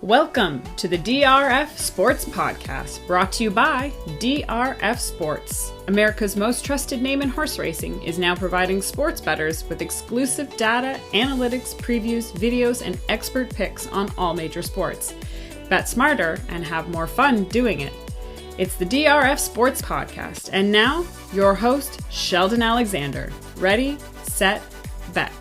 Welcome to the DRF Sports Podcast, brought to you by DRF Sports. America's most trusted name in horse racing is now providing sports bettors with exclusive data, analytics, previews, videos, and expert picks on all major sports. Bet smarter and have more fun doing it. It's the DRF Sports Podcast, and now your host, Sheldon Alexander. Ready, set, bet.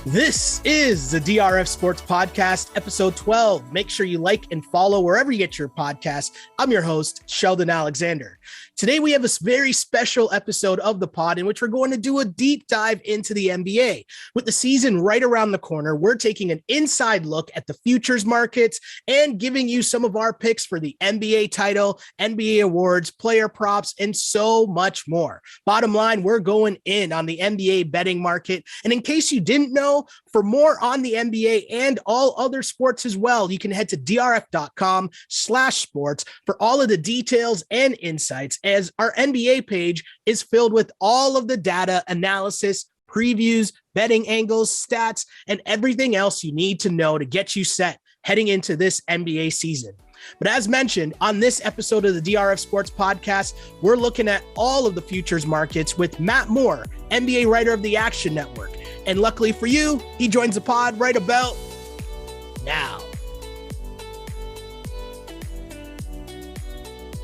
This is the DRF Sports Podcast, episode 12. Make sure you like and follow wherever you get your podcast. I'm your host, Sheldon Alexander. Today, we have a very special episode of the pod in which we're going to do a deep dive into the NBA. With the season right around the corner, we're taking an inside look at the futures markets and giving you some of our picks for the NBA title, NBA awards, player props, and so much more. Bottom line, we're going in on the NBA betting market. And in case you didn't know, for more on the NBA and all other sports as well, you can head to drf.com/sports for all of the details and insights, as our NBA page is filled with all of the data, analysis, previews, betting angles, stats, and everything else you need to know to get you set heading into this NBA season. But as mentioned, on this episode of the DRF Sports Podcast, we're looking at all of the futures markets with Matt Moore, NBA writer of the Action Network. And luckily for you, he joins the pod right about now.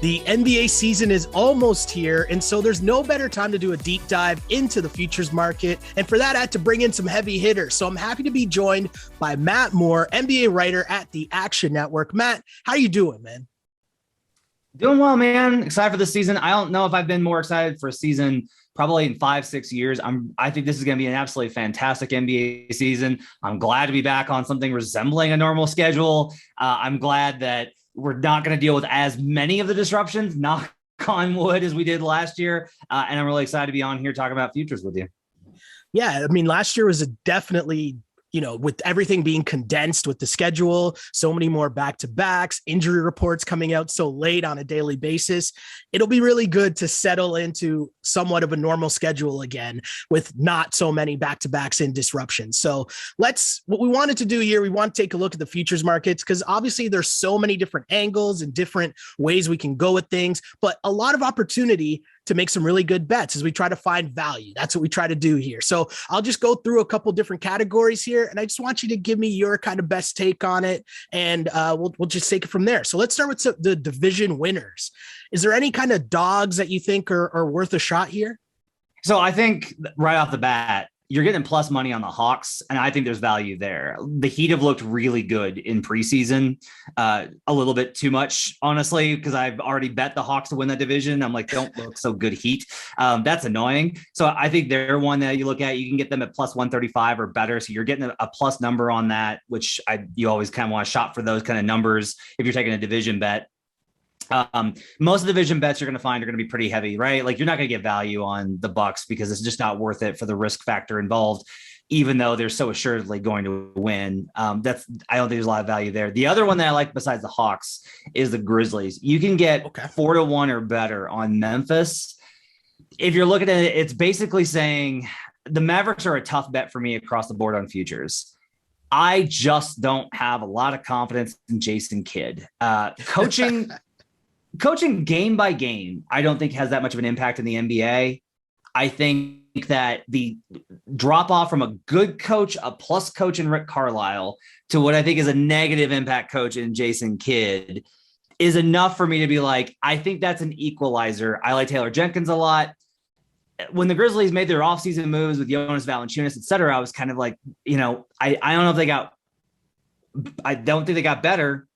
The NBA season is almost here, and so there's no better time to do a deep dive into the futures market. And for that, I had to bring in some heavy hitters. So I'm happy to be joined by Matt Moore, NBA writer at the Action Network. Matt, how you doing, man? Doing well, man. Excited for the season. I don't know if I've been more excited for a season probably in 5-6 years. I think this is going to be an absolutely fantastic NBA season. I'm glad to be back on something resembling a normal schedule. I'm glad that we're not going to deal with as many of the disruptions, knock on wood, as we did last year. And I'm really excited to be on here talking about futures with you. Yeah, I mean, last year was definitely, with everything being condensed with the schedule, so many more back-to-backs, injury reports coming out so late on a daily basis. It'll be really good to settle into somewhat of a normal schedule again with not so many back-to-backs and disruptions. So what we wanted to do here, we want to take a look at the futures markets because obviously there's so many different angles and different ways we can go with things, but a lot of opportunity to make some really good bets as we try to find value. That's what we try to do here. So I'll just go through a couple different categories here, and I just want you to give me your kind of best take on it, and we'll just take it from there. So let's start with the division winners. Is there any kind of dogs that you think are worth a shot here? So I think right off the bat, you're getting plus money on the Hawks, and I think there's value there. The Heat have looked really good in preseason, a little bit too much, honestly, because I've already bet the Hawks to win that division. I'm like, don't look so good, Heat. That's annoying. So I think they're one that you look at. You can get them at plus 135 or better. So you're getting a plus number on that, which you always kind of want to shop for those kind of numbers if you're taking a division bet. Most of the division bets you're going to find are going to be pretty heavy, right? Like you're not going to get value on the Bucks because it's just not worth it for the risk factor involved, even though they're so assuredly going to win. I don't think there's a lot of value there. The other one that I like besides the Hawks is the Grizzlies. You can get 4-1 or better on Memphis. If you're looking at it, it's basically saying the Mavericks are a tough bet for me across the board on futures. I just don't have a lot of confidence in Jason Kidd. Coaching game by game, I don't think has that much of an impact in the NBA. I think that the drop off from a good coach, a plus coach in Rick Carlisle, to what I think is a negative impact coach in Jason Kidd is enough for me to be like, I think that's an equalizer. I like Taylor Jenkins a lot. When the Grizzlies made their offseason moves with Jonas Valanciunas, et cetera, I was kind of like, I don't know if I don't think they got better.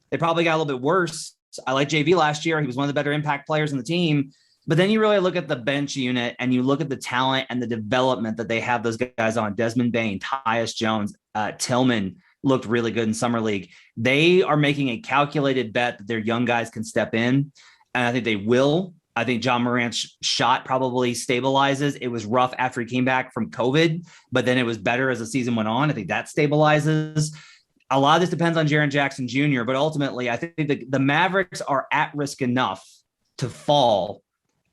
They probably got a little bit worse. I like JV last year. He was one of the better impact players on the team. But then you really look at the bench unit and you look at the talent and the development that they have those guys on. Desmond Bane, Tyus Jones, Tillman looked really good in Summer League. They are making a calculated bet that their young guys can step in. And I think they will. I think John Morant's shot probably stabilizes. It was rough after he came back from COVID, but then it was better as the season went on. I think that stabilizes. A lot of this depends on Jaren Jackson Jr., but ultimately I think the Mavericks are at risk enough to fall,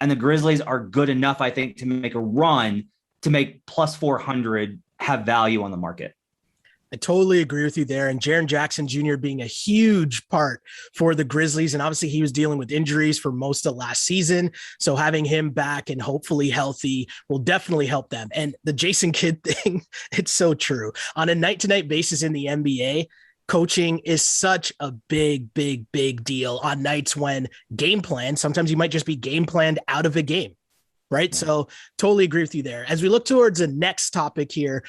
and the Grizzlies are good enough, I think, to make a run to make plus 400 have value on the market. I totally agree with you there. And Jaren Jackson Jr. being a huge part for the Grizzlies. And obviously he was dealing with injuries for most of last season. So having him back and hopefully healthy will definitely help them. And the Jason Kidd thing, it's so true. On a night-to-night basis in the NBA, coaching is such a big, big, big deal on nights when game plan, sometimes you might just be game planned out of a game, right? So totally agree with you there. As we look towards the next topic here,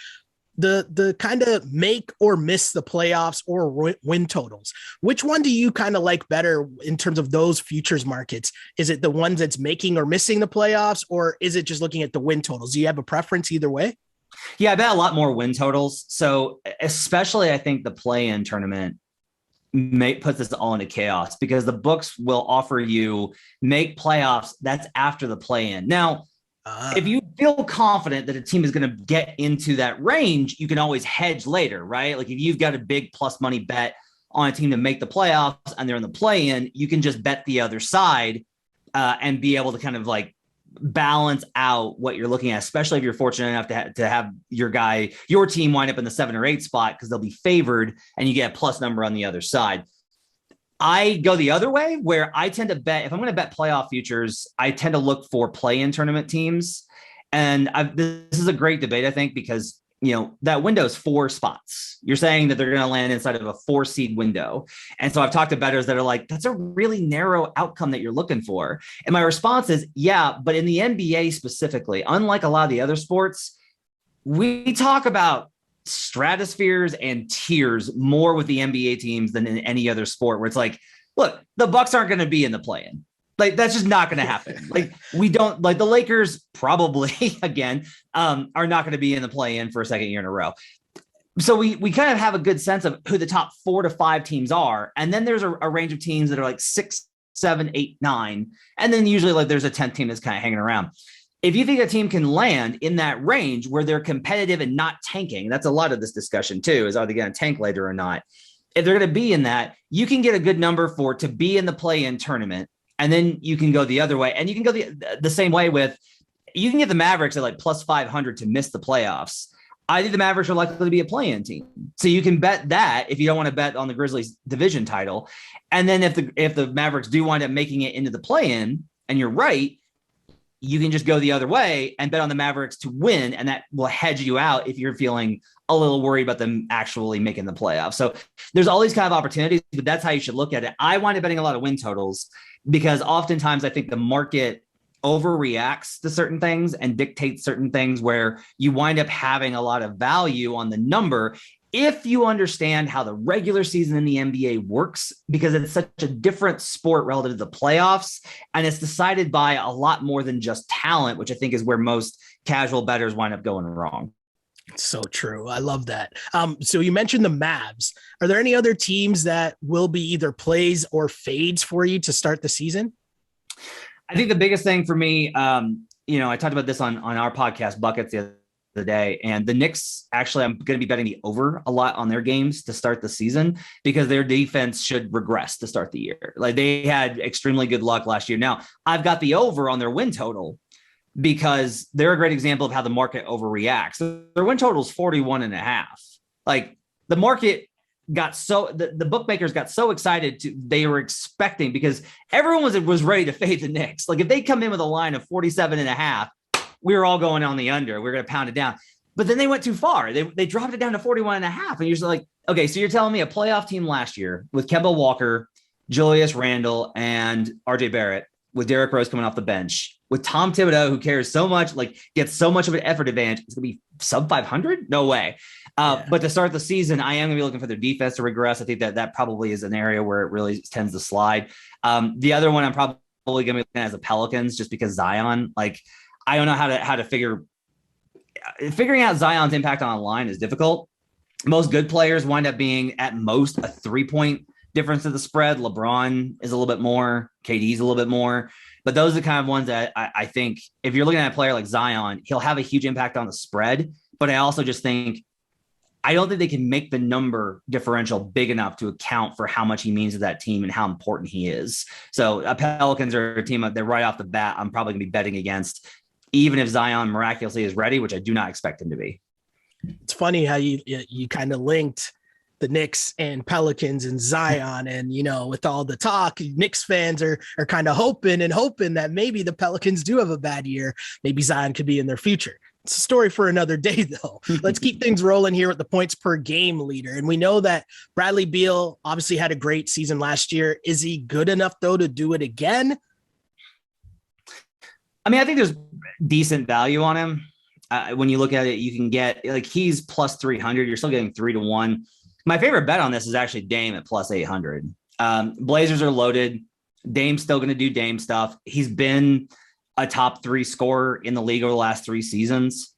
the kind of make or miss the playoffs or win totals. Which one do you kind of like better in terms of those futures markets? Is it the ones that's making or missing the playoffs, or is it just looking at the win totals? Do you have a preference either way? Yeah, I bet a lot more win totals. So especially I think the play-in tournament may put this all into chaos because the books will offer you make playoffs. That's after the play-in. Now, if you feel confident that a team is going to get into that range, you can always hedge later, right? Like if you've got a big plus money bet on a team to make the playoffs and they're in the play-in, you can just bet the other side and be able to kind of like balance out what you're looking at, especially if you're fortunate enough to have your team wind up in the 7 or 8 spot because they'll be favored and you get a plus number on the other side. I go the other way where I tend to bet, if I'm going to bet playoff futures, I tend to look for play-in tournament teams. And this is a great debate, I think, because, that window is 4 spots. You're saying that they're going to land inside of a 4-seed window. And so I've talked to bettors that are like, that's a really narrow outcome that you're looking for. And my response is, yeah, but in the NBA specifically, unlike a lot of the other sports, we talk about stratospheres and tiers more with the NBA teams than in any other sport, where it's like, look, the Bucks aren't going to be in the play-in. Like, that's just not going to happen. Like, we don't like the Lakers probably again are not going to be in the play-in for a second year in a row. So we kind of have a good sense of who the top 4 to 5 teams are. And then there's a range of teams that are like 6, 7, 8, 9. And then usually like there's a 10th team that's kind of hanging around. If you think a team can land in that range where they're competitive and not tanking, that's a lot of this discussion too, is are they going to tank later or not? If they're going to be in that, you can get a good number to be in the play-in tournament. And then you can go the other way. And you can go the same way you can get the Mavericks at like plus 500 to miss the playoffs. I think the Mavericks are likely to be a play-in team. So you can bet that if you don't want to bet on the Grizzlies division title. And then if the Mavericks do wind up making it into the play-in, and you're right, you can just go the other way and bet on the Mavericks to win. And that will hedge you out if you're feeling a little worried about them actually making the playoffs. So there's all these kind of opportunities, but that's how you should look at it. I wind up betting a lot of win totals because oftentimes I think the market overreacts to certain things and dictates certain things where you wind up having a lot of value on the number if you understand how the regular season in the NBA works, because it's such a different sport relative to the playoffs. And it's decided by a lot more than just talent, which I think is where most casual bettors wind up going wrong. So true. I love that. So you mentioned the Mavs. Are there any other teams that will be either plays or fades for you to start the season? I think the biggest thing for me, I talked about this on our podcast, Buckets, the other day, and the Knicks, actually, I'm going to be betting the over a lot on their games to start the season because their defense should regress to start the year. Like, they had extremely good luck last year. Now, I've got the over on their win total because they're a great example of how the market overreacts. Their win total is 41.5. Like, the market the bookmakers got so excited they were expecting, because everyone was ready to fade the Knicks. Like, if they come in with a line of 47.5, we were all going on the under. We're going to pound it down. But then they went too far. They dropped it down to 41.5. And you're just like, okay, so you're telling me a playoff team last year with Kemba Walker, Julius Randle, and RJ Barrett, with Derrick Rose coming off the bench, with Tom Thibodeau, who cares so much, like gets so much of an effort advantage, it's going to be sub 500? No way. But to start the season, I am going to be looking for their defense to regress. I think that probably is an area where it really tends to slide. The other one I'm probably going to be looking at is the Pelicans, just because Zion, like, I don't know how to figuring out Zion's impact on a line is difficult. Most good players wind up being at most a 3-point difference of the spread. LeBron is a little bit more, KD's a little bit more, but those are the kind of ones that I think if you're looking at a player like Zion, he'll have a huge impact on the spread. But I also just think, I don't think they can make the number differential big enough to account for how much he means to that team and how important he is. So Pelicans are a team that right off the bat, I'm probably going to be betting against, even if Zion miraculously is ready, which I do not expect him to be. It's funny how you kind of linked the Knicks and Pelicans and Zion. And, with all the talk, Knicks fans are kind of hoping that maybe the Pelicans do have a bad year. Maybe Zion could be in their future. It's a story for another day, though. Let's keep things rolling here with the points per game leader. And we know that Bradley Beal obviously had a great season last year. Is he good enough, though, to do it again? I mean, I think there's decent value on him. When you look at it, you can get he's plus 300. You're still getting 3-1. My favorite bet on this is actually Dame at plus 800. Blazers are loaded. Dame's still going to do Dame stuff. He's been a top 3 scorer in the league over the last 3 seasons.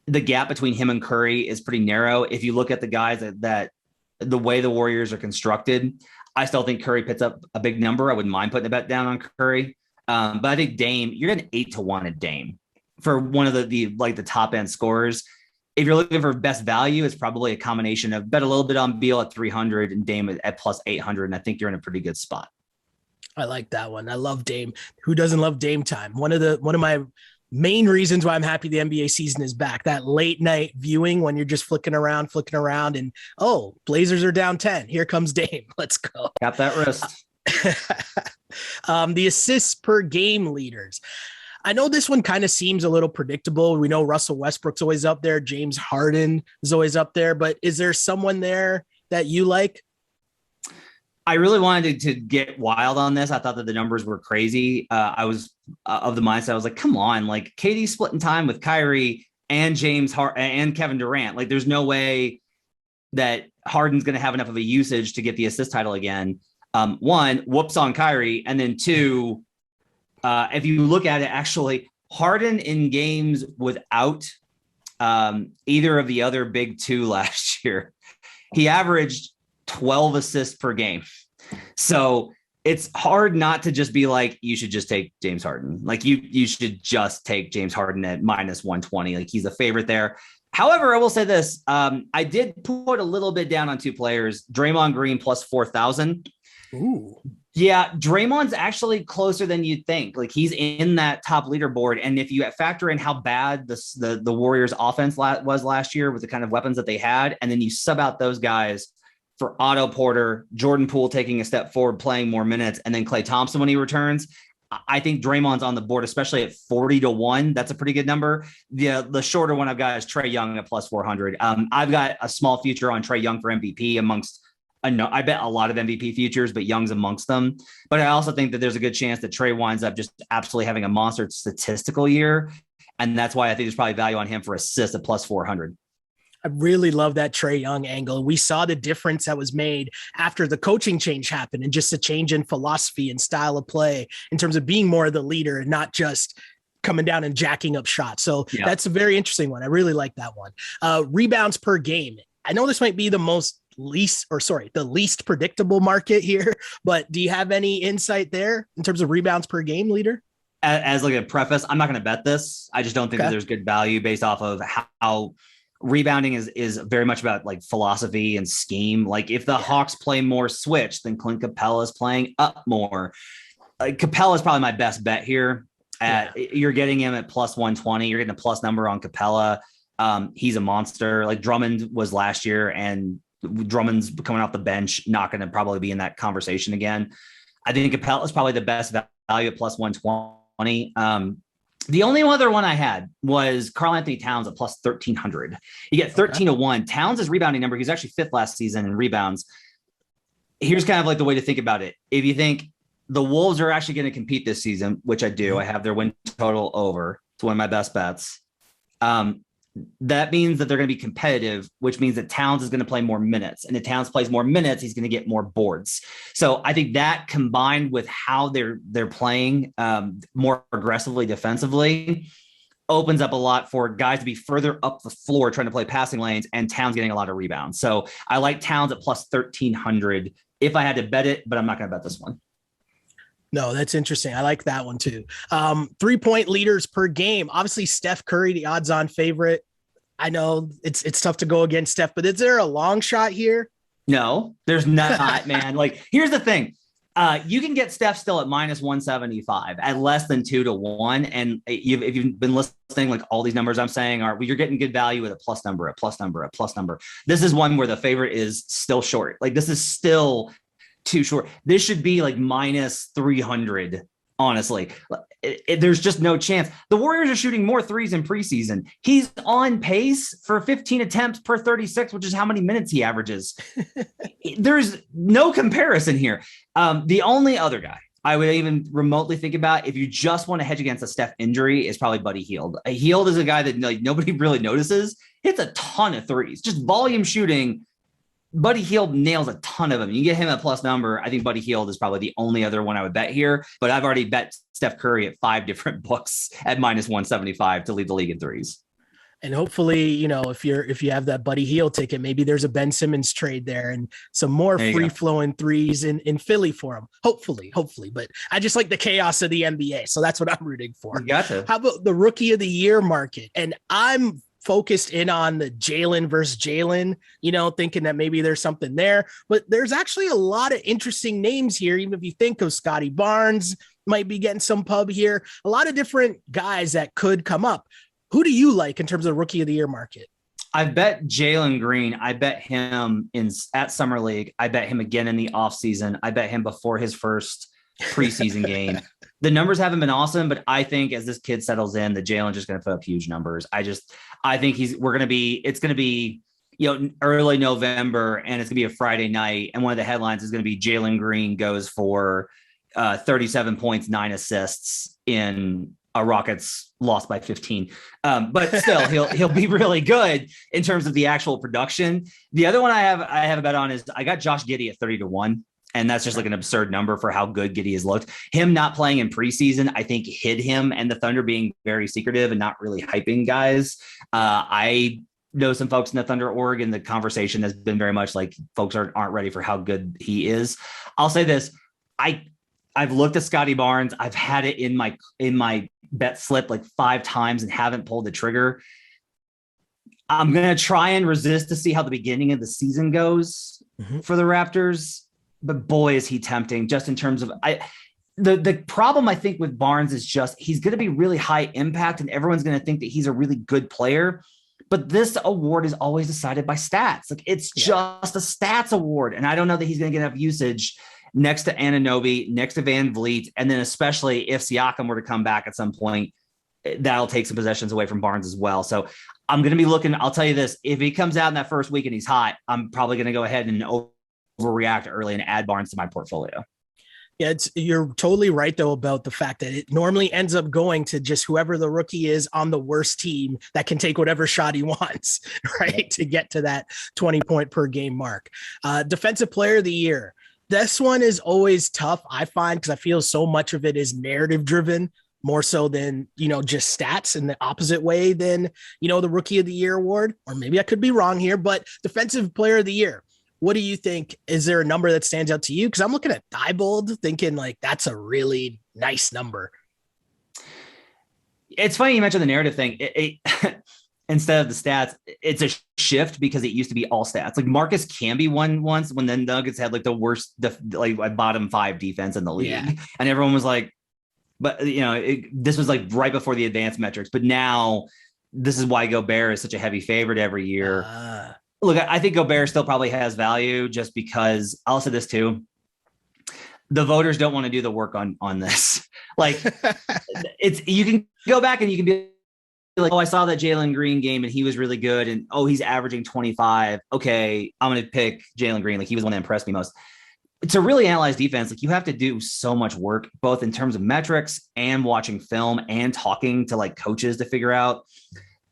The gap between him and Curry is pretty narrow. If you look at the guys that the way the Warriors are constructed, I still think Curry puts up a big number. I wouldn't mind putting a bet down on Curry. But I think Dame, you're getting 8-1 at Dame for one of the top end scorers. If you're looking for best value, it's probably a combination of bet a little bit on Beal at 300 and Dame at plus 800. And I think you're in a pretty good spot. I like that one. I love Dame. Who doesn't love Dame time? One of my main reasons why I'm happy the NBA season is back. That late night viewing when you're just flicking around and, Blazers are down 10. Here comes Dame. Let's go. Got that wrist. The assists per game leaders. I know this one kind of seems a little predictable. We know Russell Westbrook's always up there. James Harden is always up there, but is there someone there that you like? I really wanted to get wild on this. I thought that the numbers were crazy. I was of the mindset. I was like, come on, KD's splitting time with Kyrie and and Kevin Durant. There's no way that Harden's going to have enough of a usage to get the assist title again. One, whoops on Kyrie. And then 2, if you look at it, actually, Harden in games without either of the other big 2 last year, he averaged 12 assists per game. So it's hard not to just be like, you should just take James Harden. You should just take James Harden at minus 120. He's a favorite there. However, I will say this. I did put a little bit down on 2 players, Draymond Green plus 4,000. Ooh. Yeah, Draymond's actually closer than you'd think. He's in that top leaderboard. And if you factor in how bad the Warriors offense was last year with the kind of weapons that they had, and then you sub out those guys for Otto Porter, Jordan Poole taking a step forward, playing more minutes, and then Klay Thompson when he returns, I think Draymond's on the board, especially at 40-1. That's a pretty good number. The shorter one I've got is Trae Young at plus 400. I've got a small future on Trae Young for MVP I bet a lot of MVP futures, but Young's amongst them. But I also think that there's a good chance that Trae winds up just absolutely having a monster statistical year. And that's why I think there's probably value on him for assists at plus 400. I really love that Trae Young angle. We saw the difference that was made after the coaching change happened and just a change in philosophy and style of play in terms of being more of the leader and not just coming down and jacking up shots. So That's a very interesting one. I really like that one. Rebounds per game. I know this might be the least predictable market here, but do you have any insight there in terms of rebounds per game leader? As a preface, I'm not going to bet this. I just don't think that there's good value based off of how rebounding is very much about philosophy and scheme. If the Hawks play more switch, then Clint Capella is playing up more. Capella is probably my best bet here. You're getting him at plus 120. You're getting a plus number on Capella. He's a monster. Drummond was last year, and Drummond's coming off the bench, not going to probably be in that conversation again. I think Capella is probably the best value at plus 120. The only other one I had was Karl-Anthony Towns at plus 1,300. You get 13-1. Towns' rebounding number, he's actually 5th last season in rebounds. Here's kind of the way to think about it. If you think the Wolves are actually going to compete this season, which I do, I have their win total over. It's one of my best bets. That means that they're going to be competitive, which means that Towns is going to play more minutes. And if Towns plays more minutes, he's going to get more boards. So I think that combined with how they're playing more aggressively defensively opens up a lot for guys to be further up the floor trying to play passing lanes, and Towns getting a lot of rebounds. So I like Towns at plus 1,300 if I had to bet it, but I'm not going to bet this one. No, that's interesting. I like that one too. 3-point leaders per game. Obviously, Steph Curry, the odds-on favorite. I know it's tough to go against Steph, but is there a long shot here? No, there's not, man. Here's the thing. You can get Steph still at minus 175 at less than 2-1. And if you've been listening, like all these numbers I'm saying you're getting good value with a plus number, a plus number, a plus number. This is one where the favorite is still short. Like this is still too short. This should be like minus 300. Honestly, there's just no chance. The Warriors are shooting more threes in preseason. He's on pace for 15 attempts per 36, which is how many minutes he averages. There's no comparison here. The only other guy I would even remotely think about if you just want to hedge against a Steph injury is probably Buddy Hield. Hield is a guy that like nobody really notices. Hits a ton of threes, just volume shooting. Buddy Hield nails a ton of them. You get him a plus number. I think Buddy Hield is probably the only other one I would bet here, but I've already bet Steph Curry at 5 different books at minus 175 to lead the league in threes. And hopefully, if you have that Buddy Hield ticket, maybe there's a Ben Simmons trade there and some more free flowing threes in Philly for him. Hopefully. But I just like the chaos of the NBA. So that's what I'm rooting for. You gotcha. How about the rookie of the year market? And I'm focused in on the Jalen versus Jalen, thinking that maybe there's something there, but there's actually a lot of interesting names here. Even if you think of Scotty Barnes might be getting some pub here, a lot of different guys that could come up. Who do you like in terms of the rookie of the year market? I bet Jalen Green. I bet him at Summer League. I bet him again in the offseason. I bet him before his first preseason game. The numbers haven't been awesome, but I think as this kid settles in, the Jalen just going to put up huge numbers. I think it's going to be, early November and it's gonna be a Friday night. And one of the headlines is going to be Jalen Green goes for 37 points, 9 assists in a Rockets lost by 15. But still he'll be really good in terms of the actual production. The other one I have a bet on is I got Josh Giddey at 30-1. And that's just like an absurd number for how good Giddey has looked. Him not playing in preseason, I think hid him, and the Thunder being very secretive and not really hyping guys. I know some folks in the Thunder org, and the conversation has been very much like folks aren't ready for how good he is. I'll say this. I've looked at Scotty Barnes. I've had it in my bet slip like 5 times and haven't pulled the trigger. I'm going to try and resist to see how the beginning of the season goes for the Raptors. But boy, is he tempting just in terms of the problem I think with Barnes is just he's going to be really high impact and everyone's going to think that he's a really good player. But this award is always decided by stats. Like it's just a stats award. And I don't know that he's going to get enough usage next to Anunoby, next to Van Vliet. And then especially if Siakam were to come back at some point, that'll take some possessions away from Barnes as well. So I'm going to be looking, I'll tell you this, if he comes out in that first week and he's hot, I'm probably going to go ahead and overreact early and add Barnes to my portfolio. Yeah, you're totally right, though, about the fact that it normally ends up going to just whoever the rookie is on the worst team that can take whatever shot he wants, right, to get to that 20 point per game mark. Defensive player of the year. This one is always tough, I find, because I feel so much of it is narrative driven, more so than, just stats in the opposite way than, the rookie of the year award. Or maybe I could be wrong here, but defensive player of the year. What do you think? Is there a number that stands out to you? Because I'm looking at Thibault thinking like that's a really nice number. It's funny you mentioned the narrative thing. Instead of the stats, it's a shift because it used to be all stats. Like Marcus Camby won once when the Nuggets had like the worst, bottom 5 defense in the league. Yeah. And everyone was like, but this was like right before the advanced metrics. But now this is why Gobert is such a heavy favorite every year. Look, I think Gobert still probably has value just because I'll say this too. The voters don't want to do the work on this. Like you can go back and you can be like, oh, I saw that Jalen Green game and he was really good. And he's averaging 25. Okay. I'm going to pick Jalen Green. Like he was the one that impressed me most. To really analyze defense, like you have to do so much work, both in terms of metrics and watching film and talking to like coaches to figure out.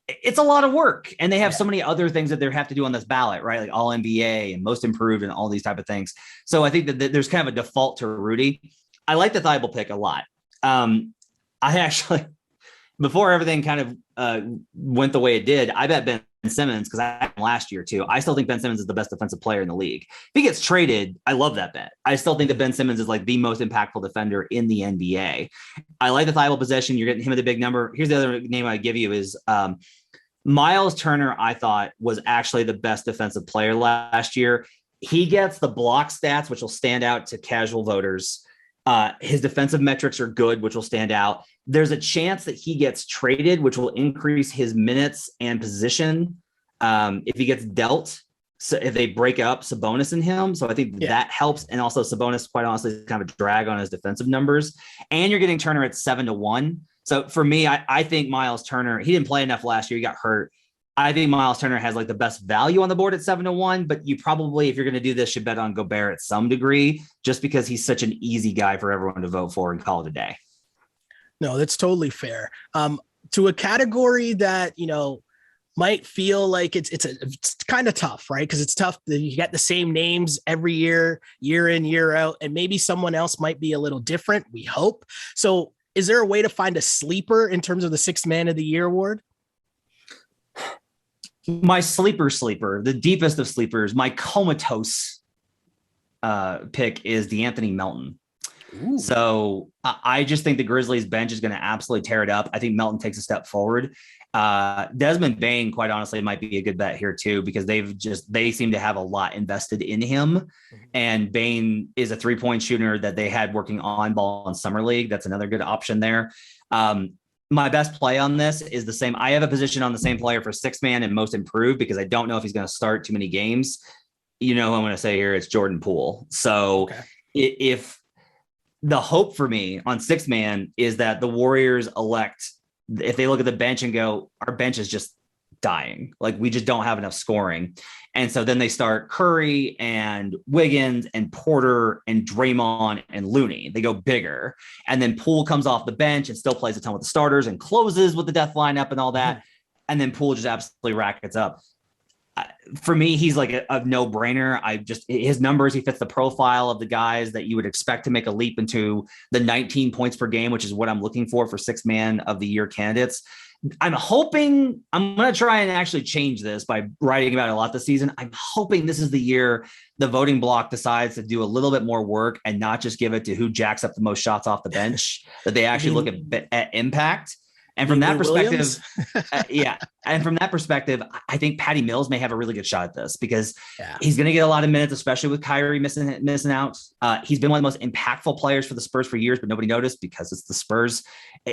It's a lot of work, and they have so many other things that they have to do on this ballot, right? Like all NBA and most improved and all these type of things. So I think that there's kind of a default to Rudy. I like the Thibault pick a lot. I actually, before everything kind of went the way it did, I bet Ben Simmons because I had him last year too. I still think Ben Simmons is the best defensive player in the league. If he gets traded, I love that bet. I still think that Ben Simmons is like the most impactful defender in the NBA. I like the Thibault possession. You're getting him at a big number. Here's the other name I give you is Miles Turner. I thought was actually the best defensive player last year. he gets the block stats, which will stand out to casual voters. His defensive metrics are good, which will stand out. There's a chance that he gets traded, which will increase his minutes and position if he gets dealt. So if they break up Sabonis and him. So I think that helps. And also Sabonis, quite honestly, is kind of a drag on his defensive numbers. And you're getting Turner at 7-1. So for me, I think Miles Turner, he didn't play enough last year. He got hurt. I think Miles Turner has like the best value on the board at 7-1, but you probably, if you're going to do this, should bet on Gobert at some degree, just because he's such an easy guy for everyone to vote for and call it a day. No, that's totally fair. To a category that, you know, might feel like it's kind of tough, right? Because it's tough that you get the same names every year, year in, year out, and maybe someone else might be a little different. We hope. So is there a way to find a sleeper in terms of the Sixth Man of the Year award? My sleeper, the deepest of sleepers, my comatose pick is DeAnthony Melton. Ooh. So I just think the Grizzlies bench is going to absolutely tear it up. I think Melton takes a step forward. Desmond Bane, quite honestly, might be a good bet here too, because they seem to have a lot invested in him. Mm-hmm. And Bane is a 3-point shooter that they had working on ball in summer league. That's another good option there. My best play on this is the same. I have a position on the same player for Sixth Man and most improved, because I don't know if he's going to start too many games. You know who I'm going to say here? It's Jordan Poole. So if the hope for me on Sixth Man is that the Warriors elect, if they look at the bench and go, our bench is just dying. Like, we just don't have enough scoring. And so then they start Curry and Wiggins and Porter and Draymond and Looney. They go bigger. And then Poole comes off the bench and still plays a ton with the starters and closes with the death lineup and all that. And then Poole just absolutely rackets up. For me, he's like a no-brainer. His numbers, he fits the profile of the guys that you would expect to make a leap into the 19 points per game, which is what I'm looking for Sixth Man of the Year candidates. I'm going to try and actually change this by writing about it a lot this season. I'm hoping this is the year the voting block decides to do a little bit more work and not just give it to who jacks up the most shots off the bench, that they actually look at impact. And from that perspective, and from that perspective, I think Patty Mills may have a really good shot at this, because he's going to get a lot of minutes, especially with Kyrie missing out. He's been one of the most impactful players for the Spurs for years, but nobody noticed because it's the Spurs.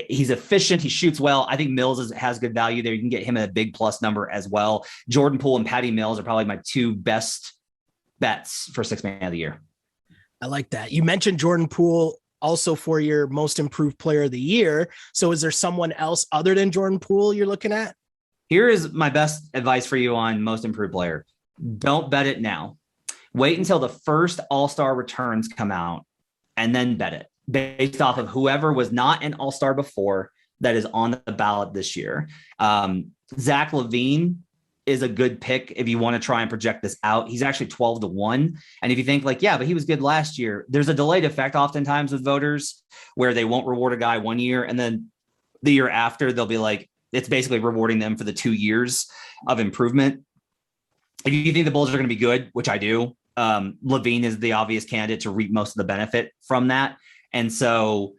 He's efficient. He shoots well. I think Mills has good value there. You can get him at a big plus number as well. Jordan Poole and Patty Mills are probably my two best bets for Sixth Man of the Year. I like that. You mentioned Jordan Poole also for your most improved player of the year. So is there someone else other than Jordan Poole you're looking at? Here is my best advice for you on most improved player. Don't bet it now. Wait until the first All-Star returns come out and then bet it based off of whoever was not an All-Star before that is on the ballot this year. Zach LaVine is a good pick if you want to try and project this out. He's actually 12-1. And if you think like, but he was good last year, there's a delayed effect oftentimes with voters where they won't reward a guy 1 year, and then the year after they'll be like, it's basically rewarding them for the 2 years of improvement. If you think the Bulls are going to be good, which I do, LaVine is the obvious candidate to reap most of the benefit from that. And so,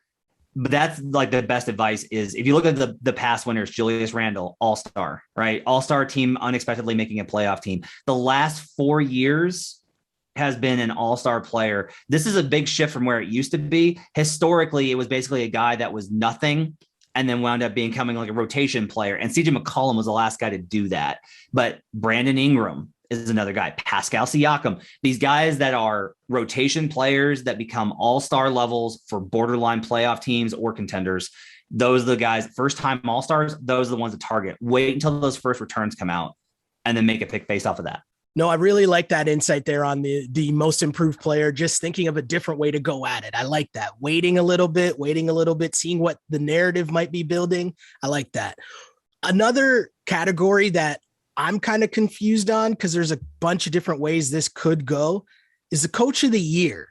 but that's like the best advice is if you look at the past winners, Julius Randle, all-star, right? All-star team, unexpectedly making a playoff team. The last 4 years has been an all-star player. This is a big shift from where it used to be. Historically, it was basically a guy that was nothing and then wound up becoming like a rotation player. And CJ McCollum was the last guy to do that. But Brandon Ingram is another guy, Pascal Siakam, these guys that are rotation players that become all-star levels for borderline playoff teams or contenders. Those are the guys, first-time all-stars, those are the ones to target. Wait until those first returns come out and then make a pick based off of that. No, I really like that insight there on the most improved player, just thinking of a different way to go at it. I like that. Waiting a little bit, seeing what the narrative might be building. I like that. Another category that I'm kind of confused on, because there's a bunch of different ways this could go, is the coach of the year.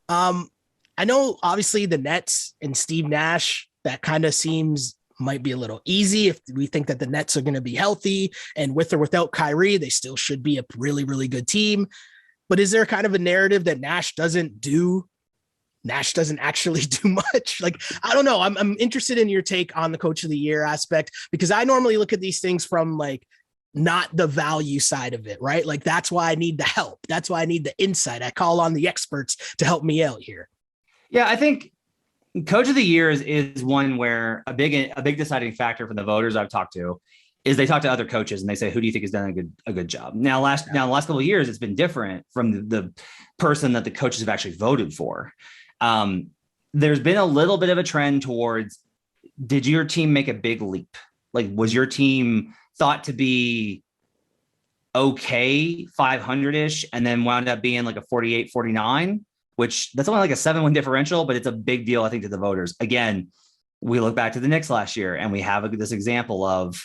I know obviously the Nets and Steve Nash, that kind of seems might be a little easy if we think that the Nets are going to be healthy, and with or without Kyrie, they still should be a really, really good team. But is there kind of a narrative that Nash doesn't actually do much? Like, I don't know. I'm interested in your take on the coach of the year aspect, because I normally look at these things from like not the value side of it, right? Like that's why I need the help. That's why I need the insight. I call on the experts to help me out here. Yeah, I think coach of the year is one where a big deciding factor from the voters I've talked to is they talk to other coaches and they say, who do you think has done a good job? Now, the last couple of years, it's been different from the person that the coaches have actually voted for. There's been a little bit of a trend towards, did your team make a big leap? Like, was your team thought to be okay, 500-ish, and then wound up being like a 48-49, which that's only like a 7-win differential, but it's a big deal, I think, to the voters. Again, we look back to the Knicks last year and we have this example of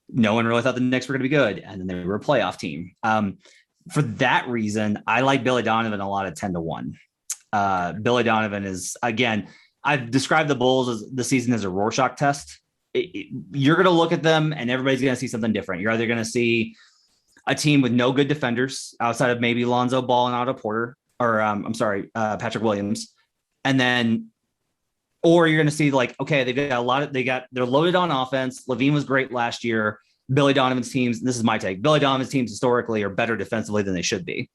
no one really thought the Knicks were going to be good, and then they were a playoff team. For that reason, I like Billy Donovan a lot at 10-1. Billy Donovan is, again, I've described the Bulls as the season as a Rorschach test. You're going to look at them and everybody's going to see something different. You're either going to see a team with no good defenders outside of maybe Lonzo Ball and Otto Porter, or Patrick Williams. And then, or you're going to see like, okay, they're loaded on offense. Levine was great last year. Billy Donovan's teams, this is my take, Billy Donovan's teams historically are better defensively than they should be.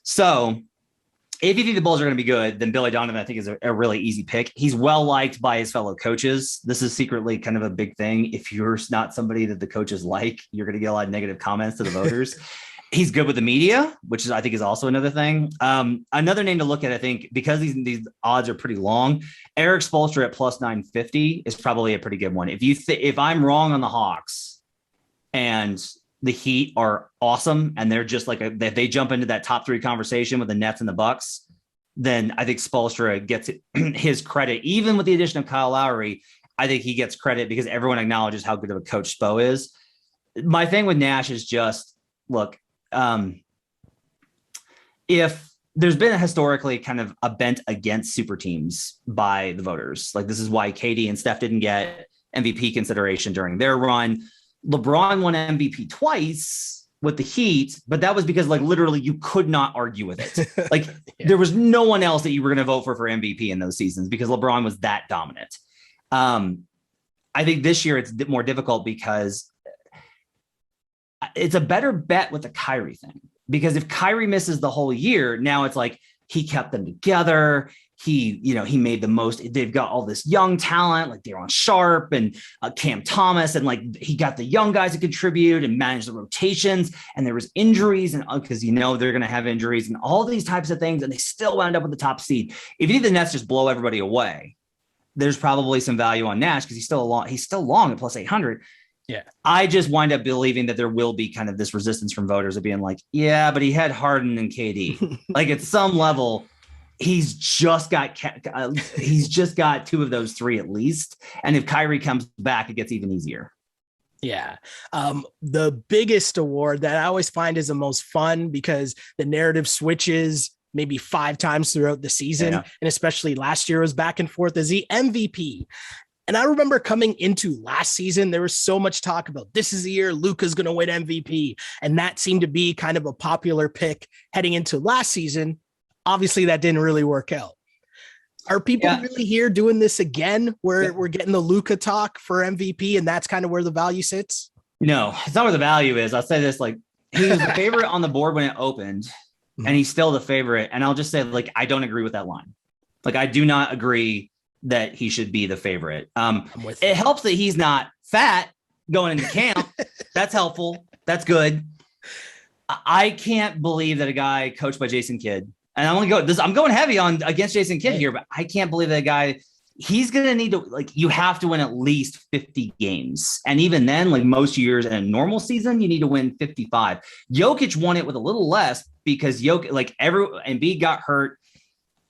So if you think the Bulls are going to be good, then Billy Donovan, I think, is a really easy pick. He's well liked by his fellow coaches. This is secretly kind of a big thing. If you're not somebody that the coaches like, you're going to get a lot of negative comments to the voters. He's good with the media, which I think is also another thing. Another name to look at, I think, because these odds are pretty long, Eric Spoelstra at plus 950 is probably a pretty good one. If I'm wrong on the Hawks and the Heat are awesome and they're just like they jump into that top 3 conversation with the Nets and the Bucks, then I think Spoelstra gets his credit. Even with the addition of Kyle Lowry, I think he gets credit because everyone acknowledges how good of a coach Spo is. My thing with Nash is just, look, if there's been historically kind of a bent against super teams by the voters, like this is why KD and Steph didn't get MVP consideration during their run. LeBron won MVP twice with the Heat, but that was because like literally you could not argue with it. Like there was no one else that you were going to vote for MVP in those seasons because LeBron was that dominant. I think this year it's more difficult because it's a better bet with the Kyrie thing, because if Kyrie misses the whole year, now it's like he kept them together. He made the most. They've got all this young talent like Daron Sharp and Cam Thomas, and like he got the young guys to contribute and manage the rotations. And there was injuries, and because they're going to have injuries and all these types of things, and they still wound up with the top seed. If you think the Nets just blow everybody away, there's probably some value on Nash because he's still long at plus 800. Yeah, I just wind up believing that there will be kind of this resistance from voters of being like, yeah, but he had Harden and KD. Like at some level, he's just got 2 of those 3 at least. And if Kyrie comes back, it gets even easier. Yeah. The biggest award that I always find is the most fun because the narrative switches maybe 5 times throughout the season. Yeah. And especially last year was back and forth, is the MVP. And I remember coming into last season, there was so much talk about this is the year Luka's going to win MVP. And that seemed to be kind of a popular pick heading into last season. Obviously, that didn't really work out. Are people really here doing this again where we're getting the Luka talk for MVP and that's kind of where the value sits? No, it's not where the value is. I'll say this, like he was the favorite on the board when it opened and he's still the favorite. And I'll just say, like, I don't agree with that line. Like, I do not agree that he should be the favorite. It helps that he's not fat going into camp. That's helpful. That's good. I can't believe that a guy coached by Jason Kidd, and I'm going heavy on against Jason Kidd here, but I can't believe that guy, he's going to need to, like, you have to win at least 50 games. And even then, like most years in a normal season, you need to win 55. Jokic won it with a little less because Embiid got hurt.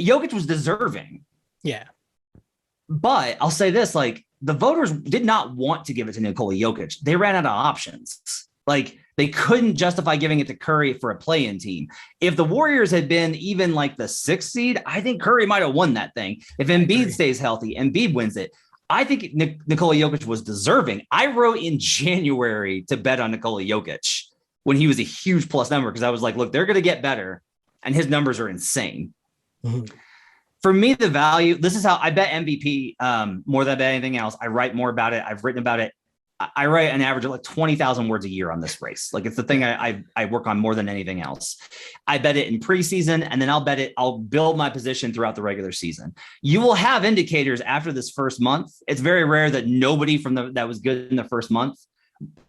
Jokic was deserving. Yeah. But I'll say this, like the voters did not want to give it to Nikola Jokic. They ran out of options. Like they couldn't justify giving it to Curry for a play-in team. If the Warriors had been even like the 6th seed, I think Curry might have won that thing. If Embiid stays healthy, Embiid wins it. I think Nikola Jokic was deserving. I wrote in January to bet on Nikola Jokic when he was a huge plus number because I was like, look, they're going to get better. And his numbers are insane. Mm-hmm. For me, the value, this is how I bet MVP more than I bet anything else. I write more about it. I've written about it. I write an average of like 20,000 words a year on this race. Like it's the thing I work on more than anything else. I bet it in preseason, and then I'll build my position throughout the regular season. You will have indicators after this first month. It's very rare that nobody that was good in the first month,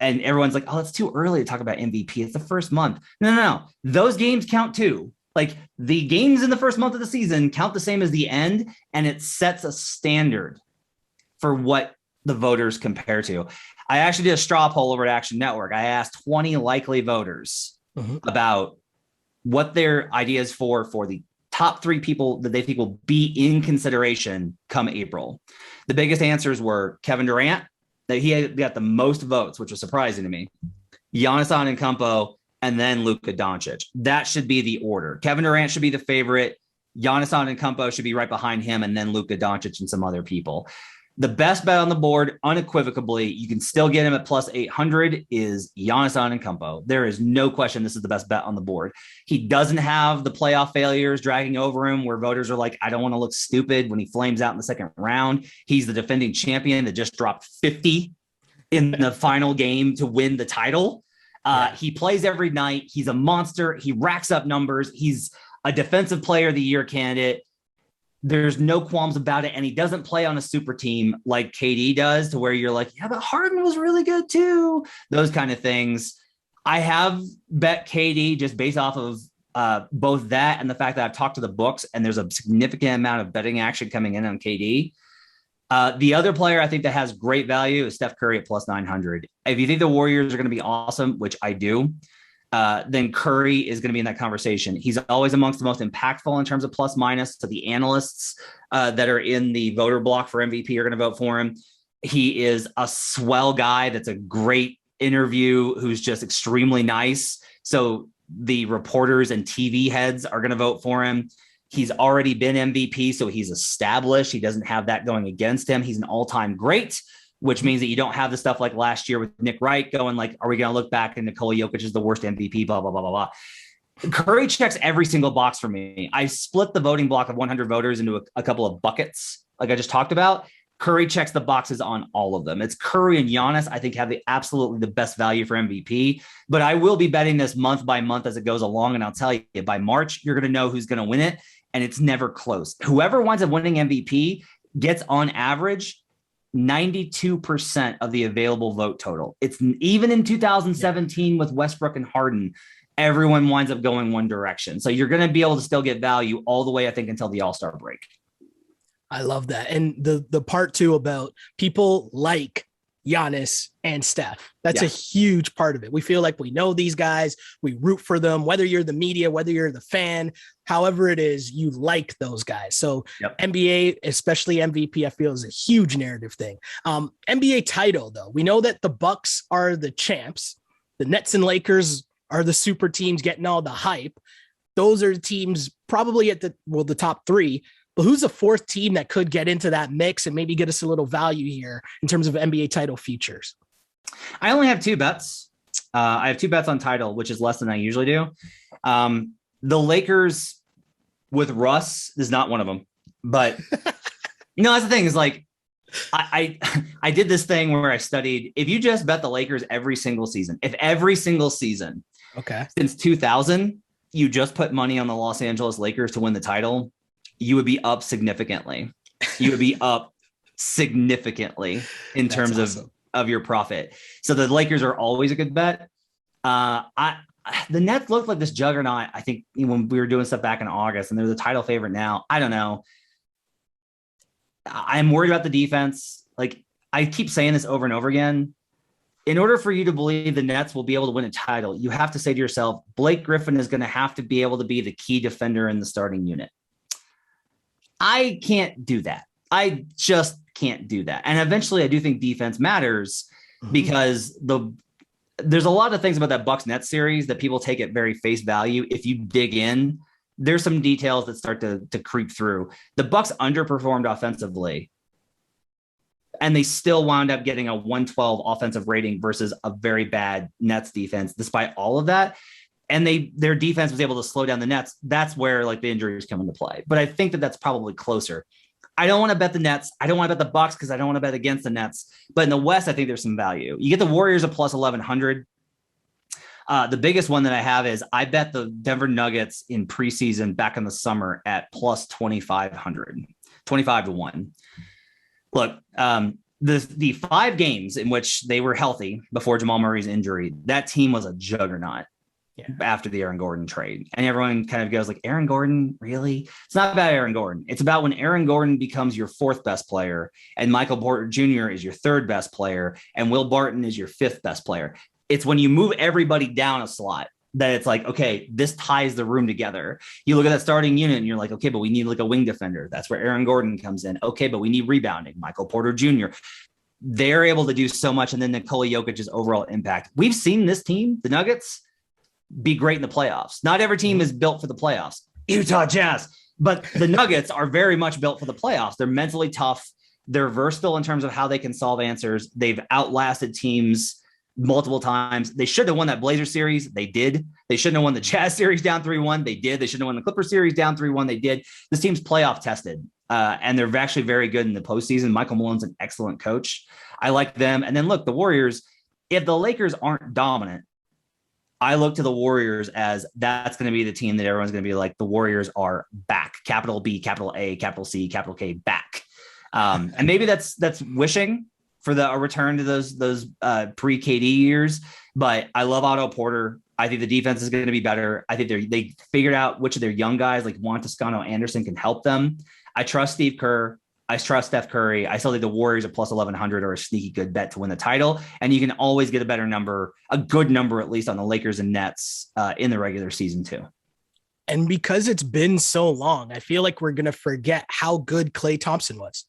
and everyone's like, oh, it's too early to talk about MVP. It's the first month. No. Those games count too. Like the games in the first month of the season count the same as the end, and it sets a standard for what the voters compare to. I actually did a straw poll over at Action Network. I asked 20 likely voters about what their ideas for the top 3 people that they think will be in consideration come April. The biggest answers were Kevin Durant, that he had got the most votes, which was surprising to me, Giannis Antetokounmpo, and then Luka Doncic. That should be the order. Kevin Durant should be the favorite. Giannis Antetokounmpo should be right behind him, and then Luka Doncic and some other people. The best bet on the board, unequivocally, you can still get him at plus 800, is Giannis Antetokounmpo. There is no question this is the best bet on the board. He doesn't have the playoff failures dragging over him where voters are like, I don't want to look stupid when he flames out in the second round. He's the defending champion that just dropped 50 in the final game to win the title. He plays every night. He's a monster. He racks up numbers. He's a defensive player of the year candidate. There's no qualms about it. And he doesn't play on a super team like KD does, to where you're like, yeah, but Harden was really good too. Those kind of things. I have bet KD just based off of both that and the fact that I've talked to the books, and there's a significant amount of betting action coming in on KD. The other player I think that has great value is Steph Curry at plus 900. If you think the Warriors are going to be awesome, which I do, then Curry is going to be in that conversation. He's always amongst the most impactful in terms of plus minus. So the analysts that are in the voter block for MVP are going to vote for him. He is a swell guy. That's a great interview, who's just extremely nice. So the reporters and TV heads are going to vote for him. He's already been MVP, so he's established. He doesn't have that going against him. He's an all-time great, which means that you don't have the stuff like last year with Nick Wright going like, are we going to look back and Nikola Jokic is the worst MVP, blah, blah, blah, blah, blah. Curry checks every single box for me. I split the voting block of 100 voters into a couple of buckets, like I just talked about. Curry checks the boxes on all of them. It's Curry and Giannis, I think, have absolutely the best value for MVP. But I will be betting this month by month as it goes along. And I'll tell you, by March, you're going to know who's going to win it. And it's never close. Whoever winds up winning MVP gets on average 92% of the available vote total. It's even in 2017 with Westbrook and Harden, everyone winds up going one direction. So you're going to be able to still get value all the way, I think, until the All-Star break. I love that. And the part too about people like Giannis and Steph, that's a huge part of it. We feel like we know these guys, we root for them, whether you're the media, whether you're the fan, however it is, you like those guys. So NBA, especially MVP, I feel is a huge narrative thing. NBA title though, we know that the Bucks are the champs. The Nets and Lakers are the super teams getting all the hype. Those are teams probably at the top 3. But who's the 4th team that could get into that mix and maybe get us a little value here in terms of NBA title futures? I only have 2 bets. I have 2 bets on title, which is less than I usually do. The Lakers with Russ is not one of them. But, that's the thing is like, I did this thing where I studied, if you just bet the Lakers every single season, since 2000, you just put money on the Los Angeles Lakers to win the title, you would be up significantly. You would be up significantly in terms of your profit. So the Lakers are always a good bet. The Nets looked like this juggernaut, I think, when we were doing stuff back in August, and they're the title favorite now. I don't know. I'm worried about the defense. Like, I keep saying this over and over again. In order for you to believe the Nets will be able to win a title, you have to say to yourself, Blake Griffin is going to have to be able to be the key defender in the starting unit. I can't do that. I just can't do that. And eventually I do think defense matters because there's a lot of things about that Bucks Nets series that people take at very face value. If you dig in, there's some details that start to creep through. The Bucks underperformed offensively, and they still wound up getting a 112 offensive rating versus a very bad Nets defense, despite all of that. And their defense was able to slow down the Nets. That's where like the injuries come into play. But I think that that's probably closer. I don't want to bet the Nets. I don't want to bet the Bucks because I don't want to bet against the Nets. But in the West, I think there's some value. You get the Warriors at plus 1,100. The biggest one that I have is I bet the Denver Nuggets in preseason back in the summer at plus 2,500, 25-1. Look, the 5 games in which they were healthy before Jamal Murray's injury, that team was a juggernaut. Yeah. After the Aaron Gordon trade. And everyone kind of goes like, Aaron Gordon, really? It's not about Aaron Gordon. It's about when Aaron Gordon becomes your 4th best player and Michael Porter Jr. is your 3rd best player and Will Barton is your 5th best player. It's when you move everybody down a slot that it's like, okay, this ties the room together. You look at that starting unit and you're like, okay, but we need like a wing defender. That's where Aaron Gordon comes in. Okay, but we need rebounding. Michael Porter Jr. They're able to do so much. And then Nikola Jokic's overall impact. We've seen this team, the Nuggets, be great in the playoffs. Not every team is built for the playoffs. Utah Jazz, but the Nuggets are very much built for the playoffs. They're mentally tough. They're versatile in terms of how they can solve answers. They've outlasted teams multiple times. They should have won that Blazer series. They did. They shouldn't have won the Jazz series down 3-1. They did. They shouldn't have won the Clipper series down 3-1. They did. This team's playoff tested. And they're actually very good in the postseason. Michael Malone's an excellent coach. I like them. And then look, the Warriors, if the Lakers aren't dominant, I look to the Warriors as that's going to be the team that everyone's going to be like, the Warriors are back. Capital B, capital A, capital C, capital K, back. And maybe that's wishing for a return to those pre-KD years. But I love Otto Porter. I think the defense is going to be better. I think they figured out which of their young guys like Juan Toscano Anderson can help them. I trust Steve Kerr. I trust Steph Curry. I still think the Warriors at plus 1,100 are a sneaky good bet to win the title. And you can always get a better number, a good number, at least on the Lakers and Nets in the regular season too. And because it's been so long, I feel like we're going to forget how good Klay Thompson was.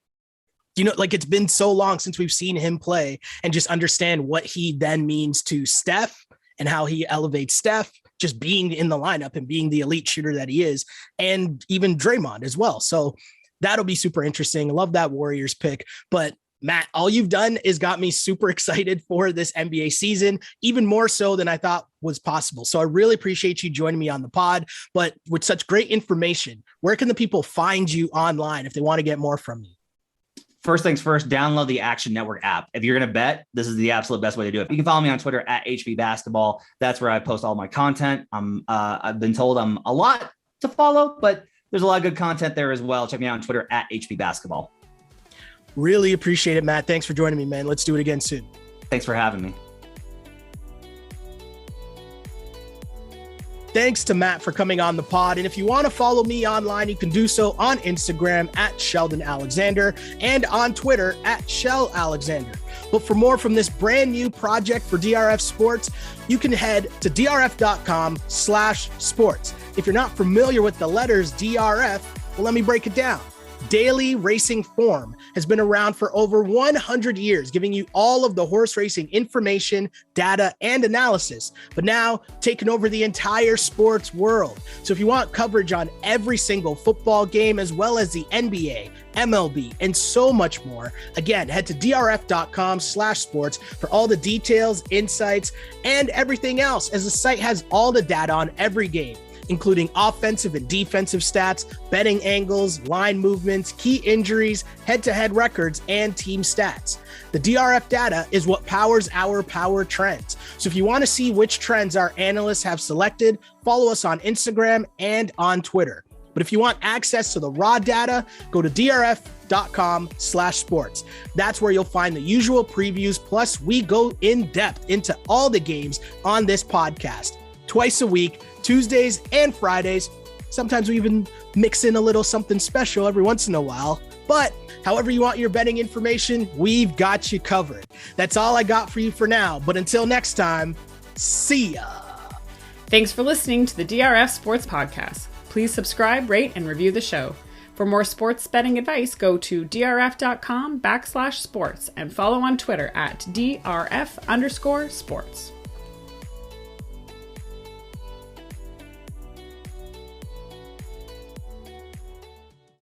You know, like it's been so long since we've seen him play and just understand what he then means to Steph and how he elevates Steph just being in the lineup and being the elite shooter that he is, and even Draymond as well. So that'll be super interesting. I love that Warriors pick. But Matt, all you've done is got me super excited for this NBA season, even more so than I thought was possible. So I really appreciate you joining me on the pod. But with such great information, where can the people find you online if they want to get more from you? First things first, download the Action Network app. If you're going to bet, this is the absolute best way to do it. You can follow me on Twitter at HB Basketball. That's where I post all my content. I've been told I'm a lot to follow, but there's a lot of good content there as well. Check me out on Twitter at HB Basketball. Really appreciate it, Matt. Thanks for joining me, man. Let's do it again soon. Thanks for having me. Thanks to Matt for coming on the pod. And if you want to follow me online, you can do so on Instagram at Sheldon Alexander and on Twitter at Shell Alexander. But for more from this brand new project for DRF Sports, you can head to drf.com/sports. If you're not familiar with the letters DRF, well, let me break it down. Daily Racing Form has been around for over 100 years, giving you all of the horse racing information, data, and analysis, but now taking over the entire sports world. So if you want coverage on every single football game, as well as the NBA, MLB, and so much more, again, head to drf.com/sports for all the details, insights, and everything else, as the site has all the data on every game, including offensive and defensive stats, betting angles, line movements, key injuries, head-to-head records, and team stats. The DRF data is what powers our power trends. So if you want to see which trends our analysts have selected, follow us on Instagram and on Twitter. But if you want access to the raw data, go to drf.com/sports. That's where you'll find the usual previews. Plus, we go in depth into all the games on this podcast twice a week, Tuesdays and Fridays. Sometimes we even mix in a little something special every once in a while. But however you want your betting information, we've got you covered. That's all I got for you for now. But until next time, see ya. Thanks for listening to the DRF Sports Podcast. Please subscribe, rate, and review the show. For more sports betting advice, go to drf.com/sports and follow on Twitter at DRF_sports.